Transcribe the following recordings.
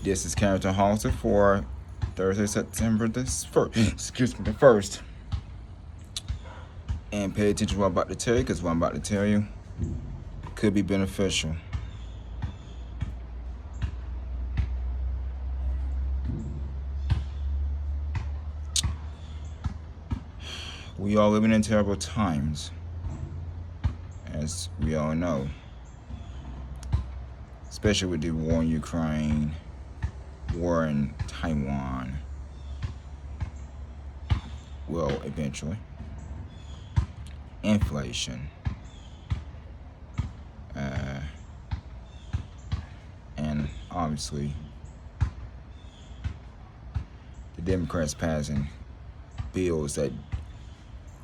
This is Carrington Hollister for Thursday, September the 1st. And pay attention to what I'm about to tell you, because what I'm about to tell you could be beneficial. We are living in terrible times, as we all know, especially with the war in Ukraine, war in Taiwan. Well, eventually. Inflation. And obviously, the Democrats passing bills that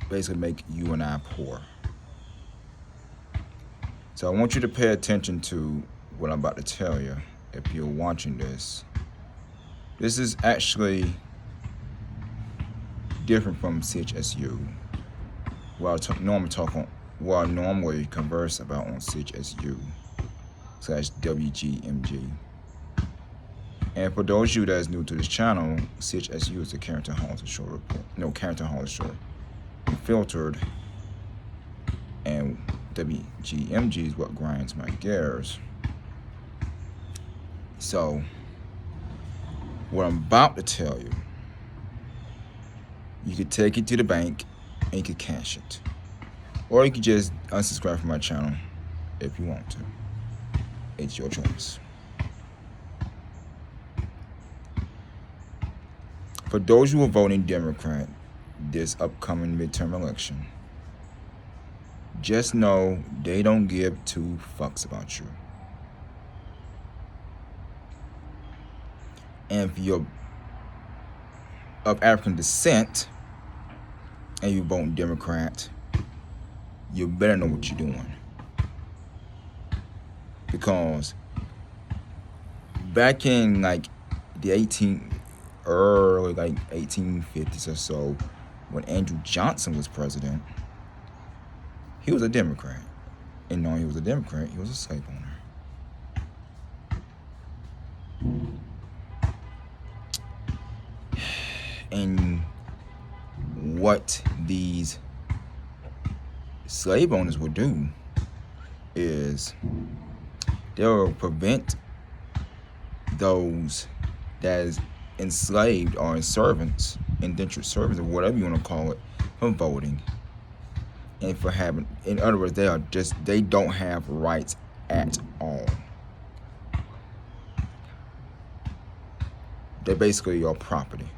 basically make you and I poor. So I want you to pay attention to what I'm about to tell you if you're watching this. This is actually different from CHSU. What I normally converse about on CHSU/WGMG. And for those of you that's new to this channel, CHSU is the Carrington Hollister Show report. No, Carrington Hollister, Unfiltered, and WGMG is what grinds my gears. So, what I'm about to tell you, you could take it to the bank and you could cash it. Or you could just unsubscribe from my channel if you want to. It's your choice. For those who are voting Democrat this upcoming midterm election, just know they don't give two fucks about you. And if you're of African descent and you vote Democrat, you better know what you're doing. Because back in like the early 1850s or so, when Andrew Johnson was president, he was a Democrat. And knowing he was a Democrat, he was a slave owner. And what these slave owners would do is they'll prevent those that is enslaved or indentured servants, or whatever you want to call it, from voting. And for having, in other words, they don't have rights at all. They basically are property.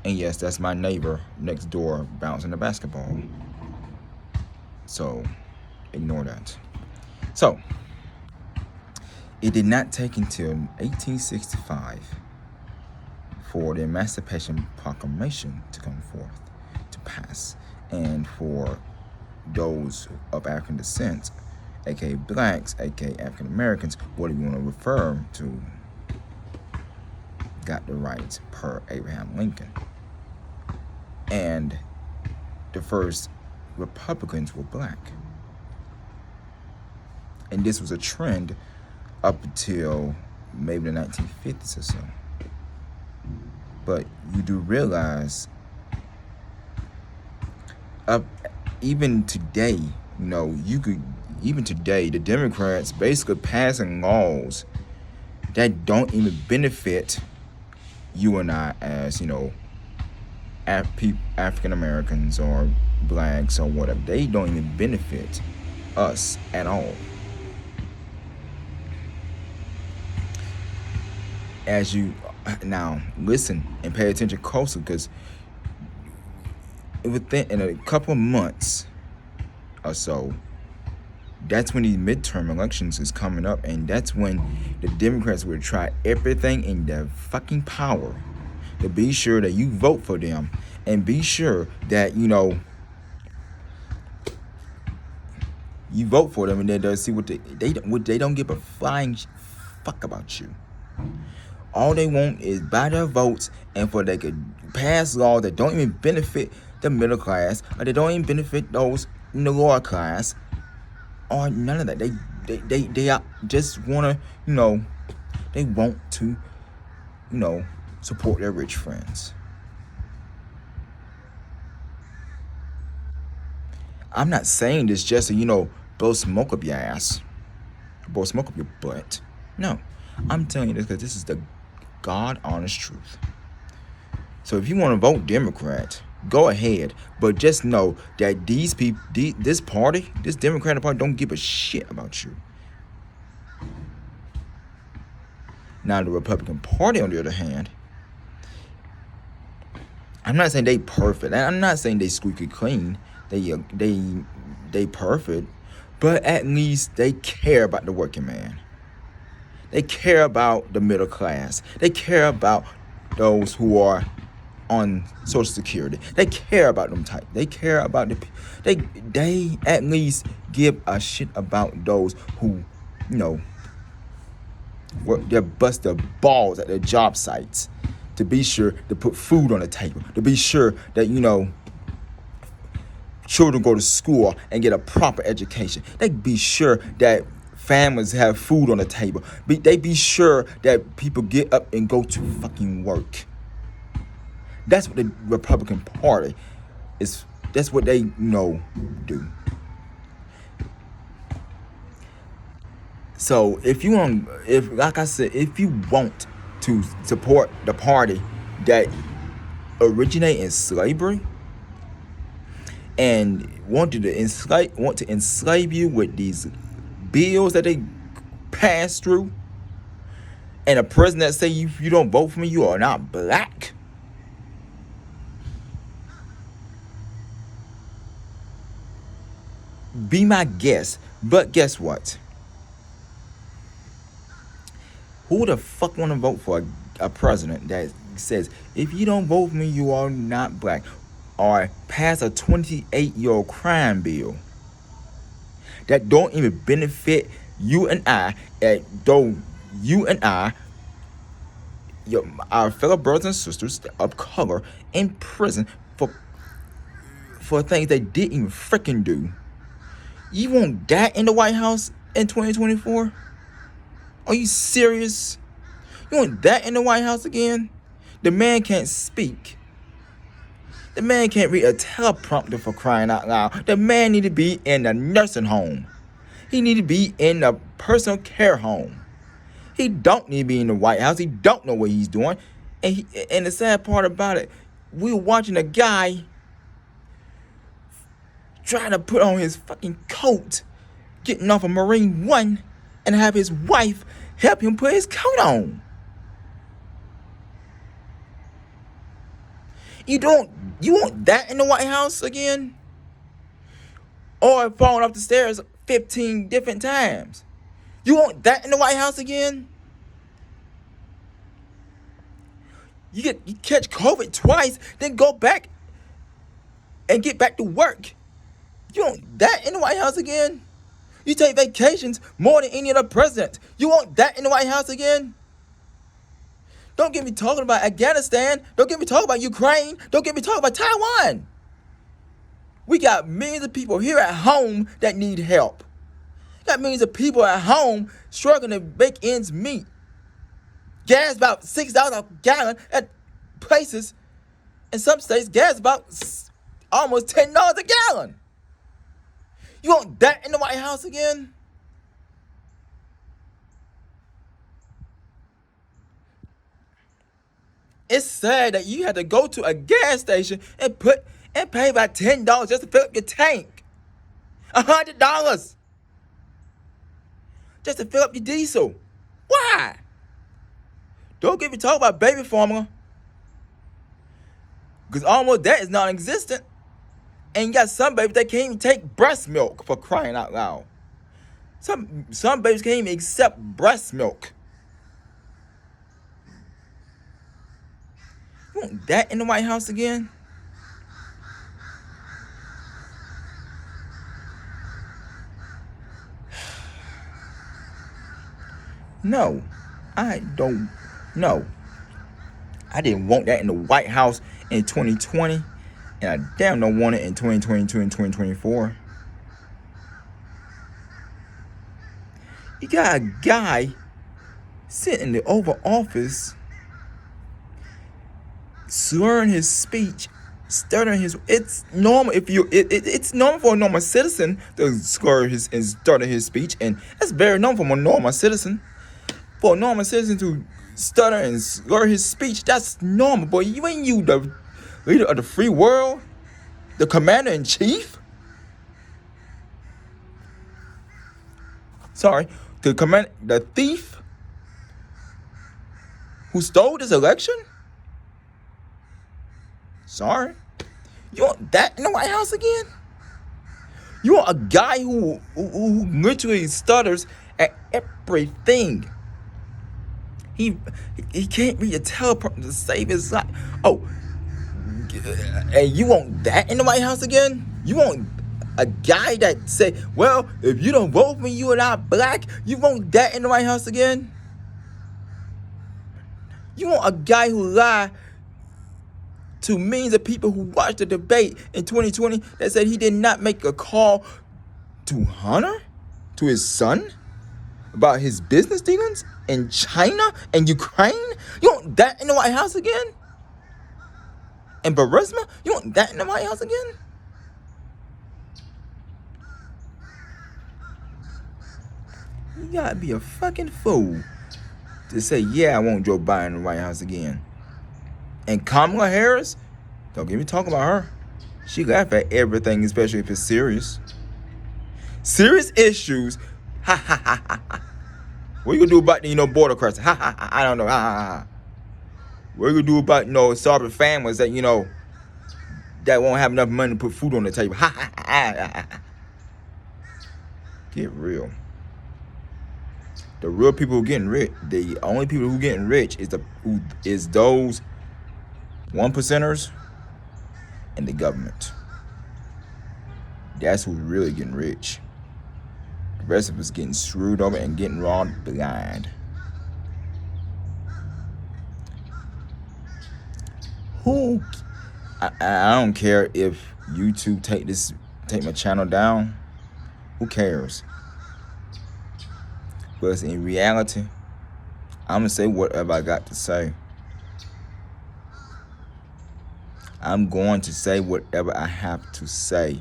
And yes, that's my neighbor next door bouncing the basketball. So, ignore that. So, it did not take until 1865 for the Emancipation Proclamation to come forth, to pass. And for those of African descent, aka blacks, aka African Americans, whatever you want to refer to, got the rights per Abraham Lincoln. And the first Republicans were black. And this was a trend up until maybe the 1950s or so. But you do realize, even today, even today, the Democrats basically passing laws that don't even benefit you and I as, African Americans or blacks or whatever. They don't even benefit us at all. As you now listen and pay attention closely, because in a couple of months or so, that's when these midterm elections is coming up, and that's when the Democrats will try everything in their fucking power to be sure that you vote for them, and be sure that you vote for them, and then they'll see what they don't give a flying fuck about you. All they want is buy their votes, and for they could pass laws that don't even benefit the middle class, or they don't even benefit those in the lower class, or none of that. just wanna, they want to, support their rich friends. I'm not saying this just to, blow smoke up your ass, blow smoke up your butt. No, I'm telling you this because this is the God honest truth. So if you want to vote Democrat, go ahead, but just know that these people, this party, this Democratic Party, don't give a shit about you. Now the Republican Party, on the other hand, I'm not saying they perfect. I'm not saying they squeaky clean. They perfect, but at least they care about the working man. They care about the middle class. They care about those who are on Social Security. They care about them type. They care about they at least give a shit about those who, they bust their balls at their job sites to be sure to put food on the table, to be sure that, children go to school and get a proper education. They be sure that families have food on the table. They be sure that people get up and go to fucking work. That's what the Republican Party is. That's what they do. So like I said, if you want to support the party that originate in slavery and want to enslave you with these bills that they pass through, and a president that say you don't vote for me, you are not black. Be my guest. But guess what? Who the fuck want to vote for a president that says, if you don't vote for me, you are not black? Or pass a 28-year-old crime bill that don't even benefit you and I, though you and I, our fellow brothers and sisters of color, in prison for things they didn't even freaking do. You want that in the White House in 2024? Are you serious? You want that in the White House again? The man can't speak. The man can't read a teleprompter, for crying out loud. The man need to be in a nursing home. He need to be in a personal care home. He don't need to be in the White House. He don't know what he's doing. And the sad part about it, we were watching a guy trying to put on his fucking coat, getting off of Marine One, and have his wife help him put his coat on. You want that in the White House again? Or falling up the stairs 15 different times? You want that in the White House again? You catch COVID twice, then go back and get back to work. You want that in the White House again? You take vacations more than any other president. You want that in the White House again? Don't get me talking about Afghanistan. Don't get me talking about Ukraine. Don't get me talking about Taiwan. We got millions of people here at home that need help. Got millions of people at home struggling to make ends meet. Gas about $6 a gallon at places. In some states, gas about almost $10 a gallon. You want that in the White House again? It's sad that you had to go to a gas station and pay about $10 just to fill up your tank. $100 just to fill up your diesel. Why? Don't get me talking about baby formula, because almost that is non-existent. And you got some babies that can't even take breast milk, for crying out loud. Some babies can't even accept breast milk. You want that in the White House again? No, I don't. No, I didn't want that in the White House in 2020, and I damn don't want it in 2022 and 2024. You got a guy sitting in the Oval Office, slurring his speech, stuttering his. It's normal if you. It's normal for a normal citizen to slur his and stutter his speech, and that's very normal for a normal citizen. For a normal citizen to stutter and slur his speech, that's normal. But you ain't you the leader of the free world, the commander in chief. Sorry, the thief who stole this election. Sorry, you want that in the White House again? You want a guy who literally stutters at everything. He can't read a teleprompter to save his life. Oh, and you want that in the White House again? You want a guy that say, well, if you don't vote for me, you are not black? You want that in the White House again? You want a guy who lied to millions of people who watched the debate in 2020 that said he did not make a call to Hunter, to his son, about his business dealings in China and Ukraine? You want that in the White House again? And Burisma? You want that in the White House again? You gotta be a fucking fool to say, yeah, I want Joe Biden in the White House again. And Kamala Harris, don't get me talking about her. She laugh at everything, especially if it's serious. Serious issues. Ha ha ha ha ha. What you gonna do about the, border crisis? Ha ha ha. I don't know. Ha ha ha. What you gonna do about, starving families that, that won't have enough money to put food on the table? Ha ha ha ha. Get real. The real people who getting rich, the only people who getting rich is those 1%ers and the government. That's who's really getting rich. The rest of us getting screwed over and getting robbed blind. I don't care if YouTube take my channel down. Who cares? But in reality, I'm gonna say whatever I got to say. I'm going to say whatever I have to say.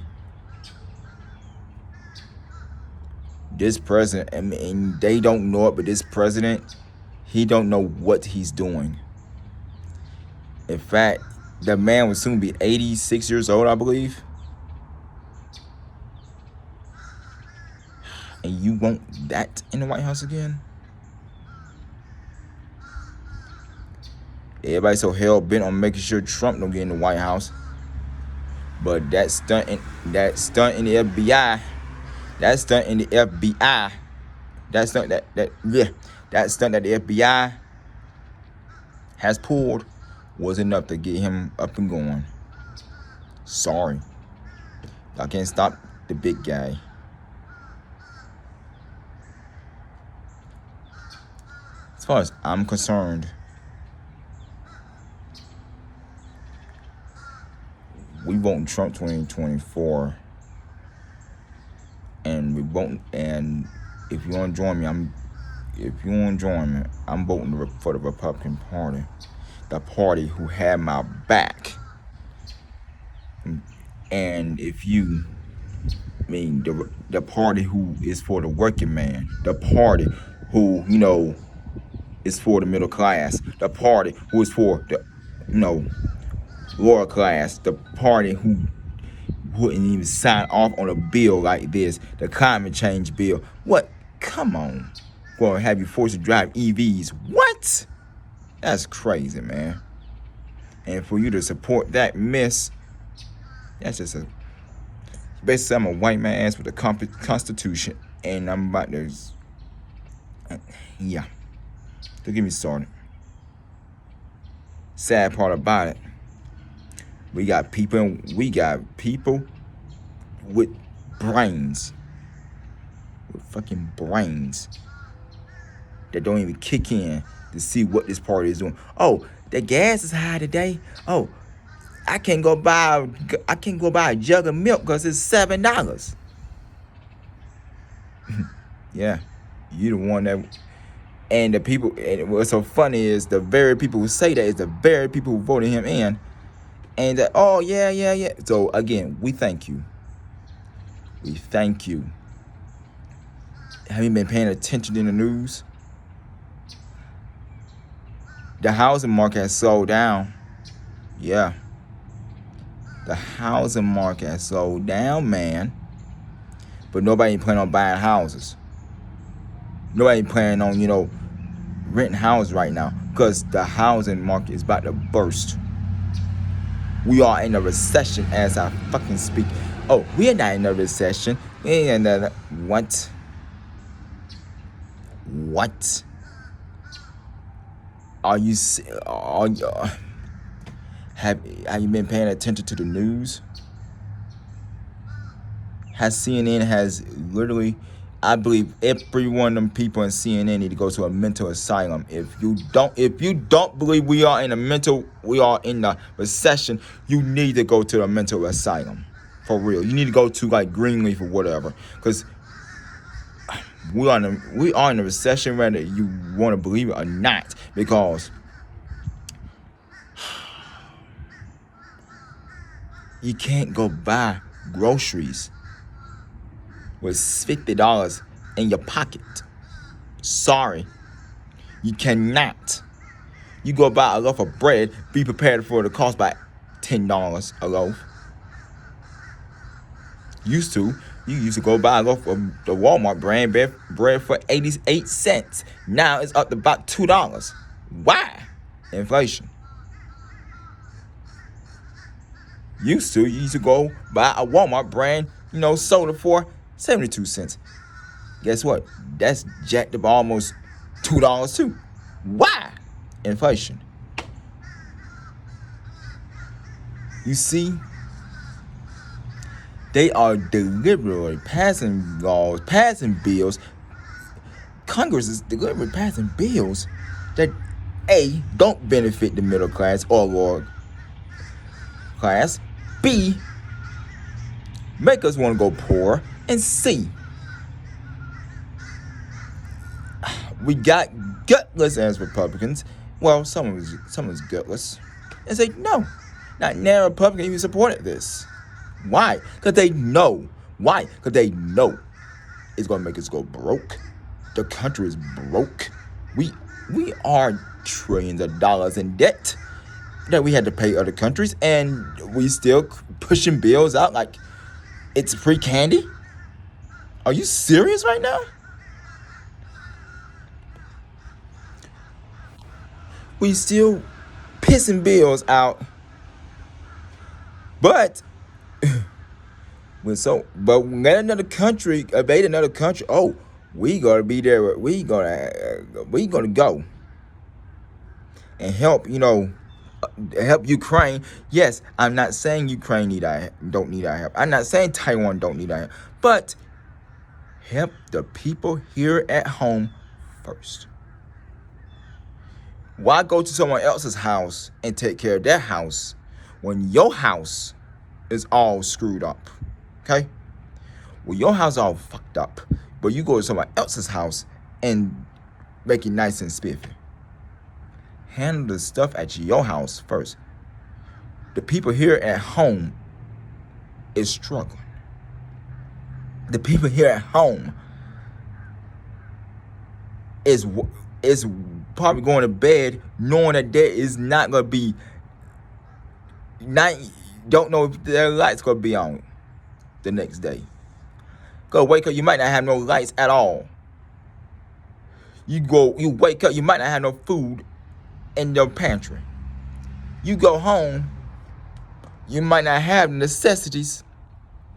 This president, and they don't know it, but this president, he don't know what he's doing. In fact, the man will soon be 86 years old, I believe. And you want that in the White House again? Everybody's so hell bent on making sure Trump don't get in the White House. But that stunt in the FBI, that stunt that the FBI has pulled was enough to get him up and going. Sorry. Y'all can't stop the big guy. As far as I'm concerned, we vote Trump 2024, and we vote. And if you want to join me, I'm voting for the Republican Party, the party who had my back. And if you the party who is for the working man, the party who is for the middle class, the party who is for the lower class, the party who wouldn't even sign off on a bill like this, the climate change bill. What? Come on. Gonna have you forced to drive EVs. What? That's crazy, man. And for you to support that mess, that's just basically I'm a white man ass with a constitution, and I'm about to, yeah. Don't get me started. Sad part about it, we got people with brains, fucking brains, that don't even kick in to see what this party is doing. Oh, the gas is high today. Oh, I can't go buy a jug of milk because it's $7. Yeah, You the one that, and the people, and what's so funny is the very people who say that is the very people who voted him in. And that, oh yeah, yeah, yeah. So again, we thank you. We thank you. Have you been paying attention in the news? The housing market has slowed down. Yeah. The housing market has slowed down, man. But nobody ain't planning on buying houses. Nobody ain't planning on, renting houses right now. Because the housing market is about to burst. We are in a recession as I fucking speak. Oh, we are not in a recession. We ain't in a... What? What? Have you been paying attention to the news? CNN has literally, I believe every one of them people in CNN need to go to a mental asylum. If you don't believe we are in the recession, you need to go to a mental asylum. For real. You need to go to like Greenleaf or whatever. Because we are in a recession, whether you want to believe it or not. Because you can't go buy groceries with $50 in your pocket. Sorry. You cannot. You go buy a loaf of bread, be prepared for the cost by $10 a loaf. You used to go buy a loaf of the Walmart brand bread for 88 cents. Now it's up to about $2. Why? Inflation. You used to go buy a Walmart brand, soda for 72 cents. Guess what? That's jacked up almost $2 too. Why? Inflation. You see, they are deliberately passing laws, passing bills. Congress is deliberately passing bills that A, don't benefit the middle class or lower class. B, make us want to go poor. And C, we got gutless as Republicans. Well, some of us gutless. And say, no, not now Republican even supported this. Why? Because they know. Why? Because they know it's going to make us go broke. The country is broke. We are trillions of dollars in debt that we had to pay other countries, and we still pushing bills out like it's free candy. Are you serious right now? We still pissing bills out, but when another country invade another country, oh, we gotta be there. We gonna go and help. Help Ukraine. Yes, I'm not saying Ukraine don't need our help. I'm not saying Taiwan don't need our help, but help the people here at home first. Why go to someone else's house and take care of their house when your house is all screwed up? Okay? Well, your house is all fucked up, but you go to someone else's house and make it nice and spiffy. Handle the stuff at your house first. The people here at home is struggling. The people here at home is probably going to bed knowing that there is not going to be, don't know if their lights going to be on the next day. Go wake up, you might not have no lights at all. You wake up, you might not have no food in your pantry. You go home, you might not have necessities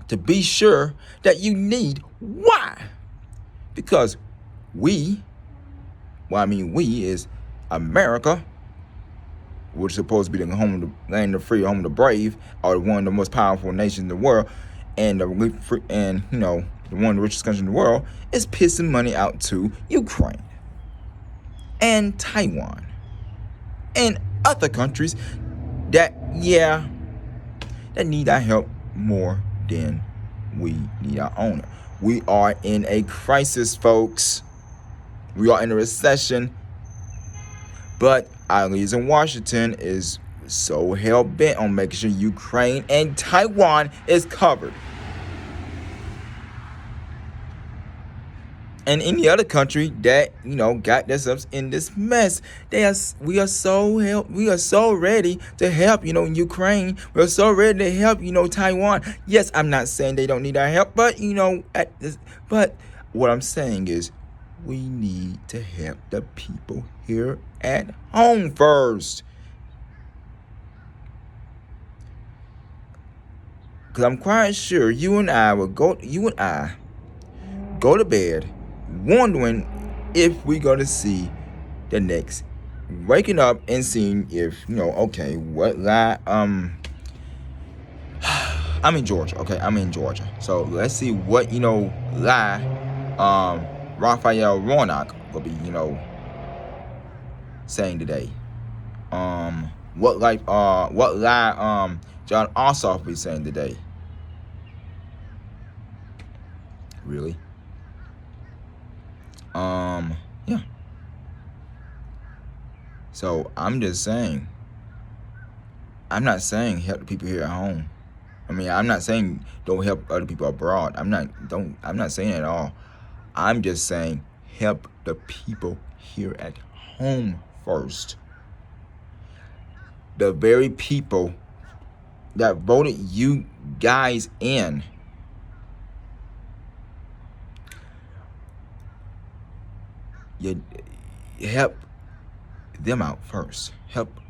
to be sure that you need. Why? Because we is America, which is supposed to be the home of the land of the free, home of the brave, or one of the most powerful nations in the world, and one of the richest countries in the world, is pissing money out to Ukraine and Taiwan and other countries that need our help more than we need our own. We are in a crisis, folks. We are in a recession, but our leaders in Washington is so hell-bent on making sure Ukraine and Taiwan is covered. And any other country that got themselves in this mess, we are so ready to help Ukraine. We're so ready to help Taiwan. Yes, I'm not saying they don't need our help, but but what I'm saying is we need to help the people here at home first. Because I'm quite sure you and I go to bed wondering if we're going to see the next, waking up and seeing if, okay, what lie, I'm in Georgia, okay, so let's see what, lie, Raphael Warnock will be, saying today. What lie, John Ossoff will be saying today. Really? Yeah. So I'm just saying, I'm not saying help the people here at home. I mean, I'm not saying don't help other people abroad. I'm not saying at all. I'm just saying help the people here at home first. The very people that voted you guys in. You help them out first. Help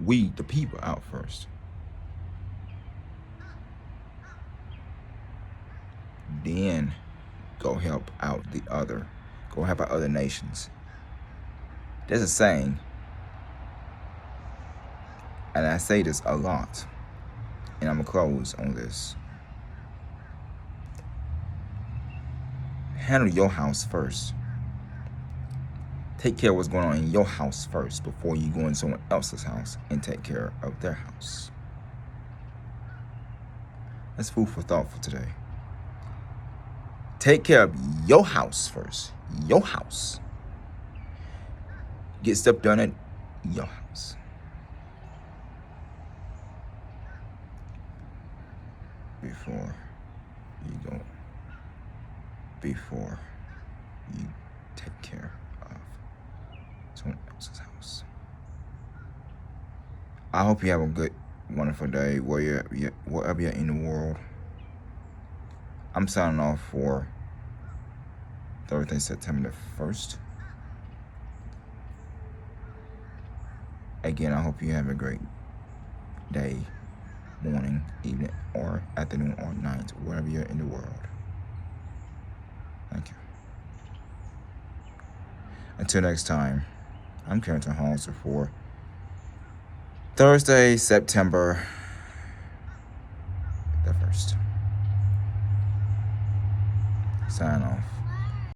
we, the people, out first. Then go help out Go help out other nations. There's a saying, and I say this a lot, and I'm going to close on this. Handle your house first. Take care of what's going on in your house first before you go in someone else's house and take care of their house. That's food for thought for today. Take care of your house first. Your house. Get stuff done at your house. Before you take care of someone else's house. I hope you have a good, wonderful day wherever you're in the world. I'm signing off for Thursday, September the 1st. Again, I hope you have a great day, morning, evening, or afternoon, or night, wherever you're in the world. Thank you. Until next time, I'm Carrington Hollister for Thursday, September the 1st. Sign off.